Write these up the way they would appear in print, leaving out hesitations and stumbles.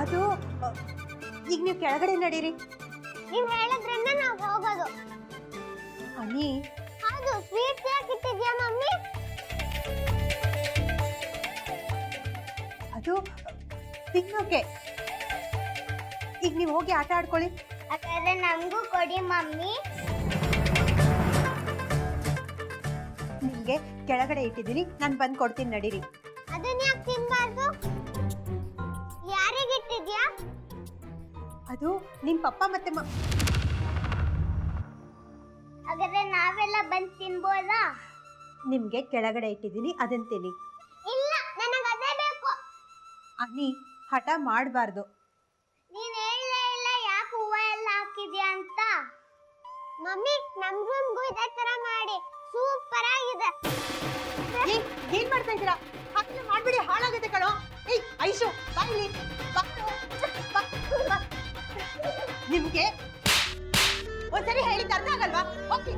ಅದು ಈಗ ನೀವು ಕೆಳಗಡೆ ನಡೀರಿ. ನೀವ್ ಹೇಳಿದ್ರಿಂದ ನಾವು ಹೋಗೋದು. ಅನಿ, ಹೌದು, ಸ್ವೀಟ್ಸ್ ಯಾಕೆ ಇಟ್ಟಿದ್ಯಾ ಮಮ್ಮಿ? ಅದು ತಿನ್ನೋಕೆ. ಈಗ ನೀವು ಹೋಗಿ ಆಟ ಆಡ್ಕೊಳ್ಳಿ. ಹಾಗಾದ್ರೆ ನಮಗೂ ಕೊಡಿ ಮಮ್ಮಿ. ನಿಮ್ಗೆ ಕೆಳಗಡೆ ಇಟ್ಟಿದ್ದೀನಿ, ನಾನು ಬಂದು ಕೊಡ್ತೀನಿ, ನಡೀರಿ. ಅದನ್ನ ಯಾಕೆ ತಿನ್ಬಾರ್ದು? ಯಾರಿಗೆ ಇಟ್ಟಿದ್ಯಾ? ಅದು ನಿಮ್ ಪಪ್ಪ ಮತ್ತೆ ಹಾಗಾದ್ರೆ ನಾವೆಲ್ಲ ಬಂದು ತಿನ್ಬೋದಾ? ನಿಮ್ಗೆ ಕೆಳಗಡೆ ಇಟ್ಟಿದ್ದೀನಿ, ಅದನ್ನ ತಿನ್ನಿ. ಇಲ್ಲ, ನನಗೆ ಅದೇ ಬೇಕು. ಅನಿ, ಹಠ ಮಾಡಬಾರ್ದು. ನೀನ್ ಹೇಳಲೇ ಇಲ್ಲ ಯಾಕೆ ಹೂವ ಎಲ್ಲ ಹಾಕಿದ್ಯಾ ಅಂತ. ಮಮ್ಮಿ, ನಮ್ ರೂಮ್ಗೂ ಇದೇ ತರ ಮಾಡಿ, ಸೂಪರ್ ಆಗಿದೆ. ಏನ್ ಮಾಡ್ತಾ ಇದ್ದೀರಾ? ಹಾಗೆ ಮಾಡ್ಬಿಡಿ, ಹಾಳಾಗುತ್ತೆ ಕಣೋ. ಏಯ್ ಐಶು, ಬಾಯಿಲಿ ನಿಮ್ಗೆ ಒಂದ್ಸರಿ ಹೇಳಿದ ಅರ್ಥ ಆಗಲ್ವಾ? ಓಕೆ.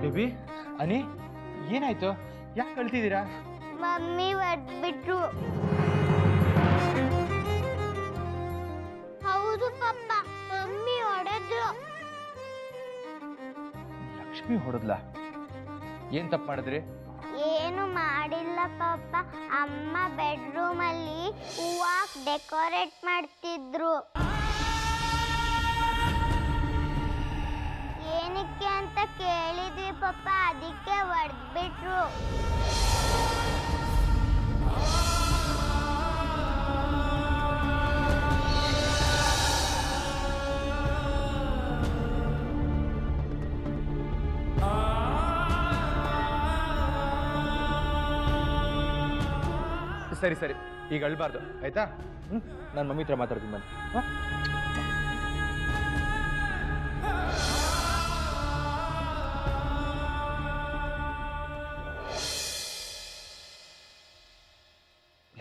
ಬೇಬಿ, ಅನಿ, ಏನಾಯ್ತು? ಯಾಕೆ ಕಳ್ತಿದ್ದೀರಾ? ಮಮ್ಮಿ ಹೊಡ್ಬಿಟ್ರು. ಹೌದು ಪಪ್ಪ, ಮಮ್ಮಿ ಹೊಡೆದ್ರು. ಲಕ್ಷ್ಮಿ ಹೊಡೆದ್ಲಾ? ಏನ್ ತಪ್ಪು ಮಾಡಿದ್ರಿ? ಏನು ಮಾಡಿಲ್ಲ ಪಪ್ಪ, ಅಮ್ಮ ಬೆಡ್ರೂಮ್ ಅಲ್ಲಿ ಹೂವ ಡೆಕೋರೇಟ್ ಮಾಡ್ತಿದ್ರು. ಏನಕ್ಕೆ ಅಂತ ಕೇಳಿದ್ವಿ ಪಪ್ಪ, ಅದಕ್ಕೆ ಹೊಡೆದ್ಬಿಟ್ರು. ಸರಿ ಸರಿ, ಈಗ ಅಳ್ಬಾರ್ದು ಆಯ್ತಾ? ನಾನು ಮಮ್ಮಿ ಹತ್ರ ಮಾತಾಡ್ತೀನಿ ಬನ್ನಿ.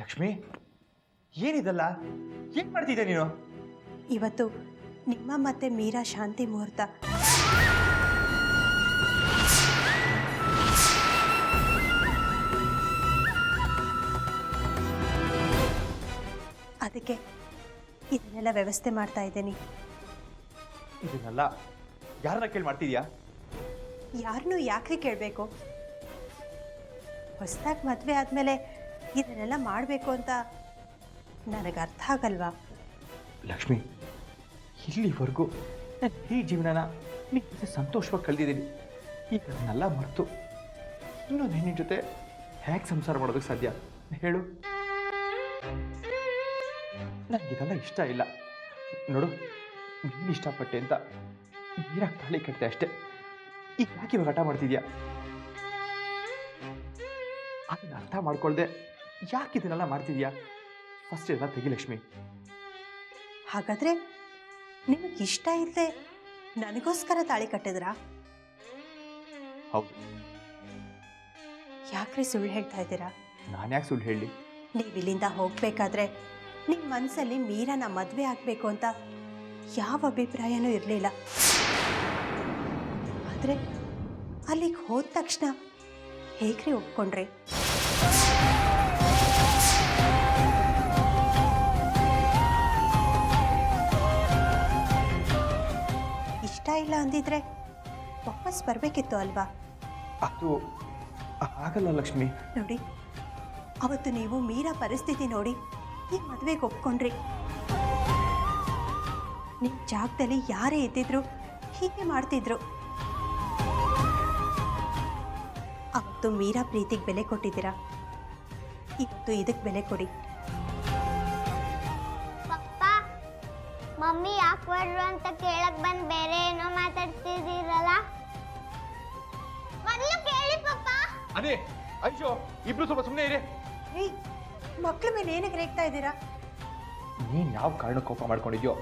ಲಕ್ಷ್ಮಿ, ಏನಿದಲ್ಲ? ಏನ್ ಮಾಡ್ತಿದ್ದೆ ನೀನು? ಇವತ್ತು ನಿಮ್ಮ ಮತ್ತೆ ಮೀರಾ ಶಾಂತಿ ಮುಹೂರ್ತ. ಅದಕ್ಕೆ ಇದನ್ನೆಲ್ಲ ವ್ಯವಸ್ಥೆ ಮಾಡ್ತಾ ಇದ್ದೀನಿ. ಇದನ್ನೆಲ್ಲ ಯಾರನ್ನ ಕೇಳಿ ಮಾಡ್ತಿದ್ಯಾ? ಯಾರನ್ನೂ ಯಾಕೆ ಕೇಳಬೇಕು? ಹೊಸದಾಗಿ ಮದುವೆ ಆದಮೇಲೆ ಇದನ್ನೆಲ್ಲ ಮಾಡಬೇಕು ಅಂತ ನನಗೆ ಅರ್ಥ ಆಗಲ್ವಾ? ಲಕ್ಷ್ಮಿ, ಇಲ್ಲಿವರೆಗೂ ನನ್ನ ಈ ಜೀವನನ ನಿನ್ನ ಸಂತೋಷವಾಗಿ ಕಳೆದಿದ್ದೀನಿ. ಈಗ ಅದನ್ನೆಲ್ಲ ಮರೆತು ಇನ್ನೊಂದು ಹೆಣ್ಣಿನ ಜೊತೆ ಹೇಗೆ ಸಂಸಾರ ಮಾಡೋದಕ್ಕೆ ಸಾಧ್ಯ ಹೇಳು? ನನಗಿದೆಲ್ಲ ಇಷ್ಟ ಇಲ್ಲ. ನೋಡು, ನೀನು ಇಷ್ಟಪಟ್ಟೆ ಅಂತ ನೀರಾಗಿ ತಾಳಿ ಕಟ್ತೆ ಅಷ್ಟೇ. ಈಗ ಯಾಕೆ ಇವಾಗ ಹಠ ಮಾಡ್ತಿದ್ಯಾ? ಅದನ್ನ ಅರ್ಥ ಮಾಡ್ಕೊಳ್ದೆ ಯಾಕೆ ಇದನ್ನೆಲ್ಲ ಮಾಡ್ತಿದ್ಯಾ? ಫಸ್ಟ್ ಎಲ್ಲ ತೆಗಿ ಲಕ್ಷ್ಮಿ. ಹಾಗಾದರೆ ನಿಮಗೆ ಇಷ್ಟ ಇಲ್ಲದೆ ನನಗೋಸ್ಕರ ತಾಳಿ ಕಟ್ಟಿದ್ರಾ? ಹೌದು. ಯಾಕ್ರಿ ಸುಳ್ಳು ಹೇಳ್ತಾ ಇದ್ದೀರಾ? ನಾನು ಯಾಕೆ ಸುಳ್ಳು ಹೇಳಿ? ನೀವು ಇಲ್ಲಿಂದ ಹೋಗಬೇಕಾದ್ರೆ ನಿಮ್ಮ ಮನಸ್ಸಲ್ಲಿ ಮೀರಾನ ಮದುವೆ ಆಗಬೇಕು ಅಂತ ಯಾವ ಅಭಿಪ್ರಾಯನೂ ಇರಲಿಲ್ಲ. ಆದರೆ ಅಲ್ಲಿಗೆ ಹೋದ ತಕ್ಷಣ ಹೇಗ್ರಿ ಒಪ್ಕೊಂಡ್ರಿ? ಇಷ್ಟ ಇಲ್ಲ ಅಂದಿದ್ರೆ ವಾಪಸ್ ಬರಬೇಕಿತ್ತು ಅಲ್ವಾ? ಅದು ಆಗಲ್ಲ ಲಕ್ಷ್ಮಿ. ನೋಡಿ, ಅವತ್ತು ನೀವು ಮೀರಾ ಪರಿಸ್ಥಿತಿ ನೋಡಿ ಈ ಮದುವೆಗೆ ಒಪ್ಕೊಂಡ್ರಿ. ನಿಮ್ಮ ಜಾಗದಲ್ಲಿ ಯಾರೇ ಇದ್ದಿದ್ರು ಹೀಗೆ ಮಾಡ್ತಿದ್ರು. ಅವತ್ತು ಮೀರಾ ಪ್ರೀತಿಗೆ ಬೆಲೆ ಕೊಟ್ಟಿದ್ದೀರಾ, ಇವತ್ತು ಇದಕ್ಕೆ ಬೆಲೆ ಕೊಡಿ. ಪಪ್ಪ, ಮಮ್ಮಿ ಯಾಕೆ ಹೊರಡ್ರು ಅಂತ ಕೇಳಕ್ ಬಂದು ಬೇರೆ ಏನೋ ಮಾತಾಡ್ತಿದ್ದೀರಲ್ಲ, ಮೊದಲು ಕೇಳಿ ಪಪ್ಪ. ಅದೇ ಐಶೋ, ಇಬ್ರು ಸ್ವಲ್ಪ ಸುಮ್ಮನೆ ಇರಿ. ಏಯ್, ಮಕ್ಳ ಮೇಲೆ ಏನಕ್ಕೆ ರೇಗ್ತಾ ಇದ್ದೀರಾ? ನೀನು ಯಾವ ಕಾರಣಕ್ಕೆ ಕೋಪ ಮಾಡ್ಕೊಂಡಿದ್ಯೋ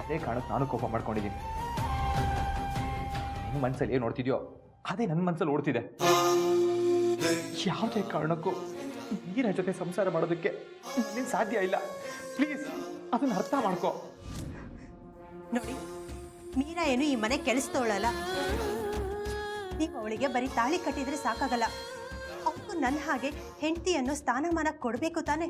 ಅದೇ ಕಾರಣಕ್ಕೆ ನಾನು ಕೋಪ ಮಾಡ್ಕೊಂಡಿದ್ದೀನಿ. ನಿನ್ನ ಮನಸ್ಸಲ್ಲಿ ಏನು ನೋಡ್ತಿದ್ಯೋ ಅದೇ ನನ್ನ ಮನಸ್ಸಲ್ಲಿ ಓಡ್ತಿದೆ. ಯಾವುದೇ ಕಾರಣಕ್ಕೂ ಮೀರಾ ಜೊತೆ ಸಂಸಾರ ಮಾಡೋದಕ್ಕೆ ನಿನ್ನ ಸಾಧ್ಯ ಇಲ್ಲ. ಪ್ಲೀಸ್ ಅದನ್ನ ಅರ್ಥ ಮಾಡ್ಕೋ. ನೋಡಿ, ಮೀರಾ ಏನು ಈ ಮನೆ ಕೆಲಸದವಳಲ್ಲ. ನೀವು ಅವಳಿಗೆ ಬರೀ ತಾಳಿ ಕಟ್ಟಿದ್ರೆ ಸಾಕಾಗಲ್ಲ. ಅವಳು ನನ್ನ ಹಾಗೆ ಹೆಂಡತಿ ಅನ್ನೋ ಸ್ಥಾನಮಾನ ಕೊಡಬೇಕು ತಾನೆ.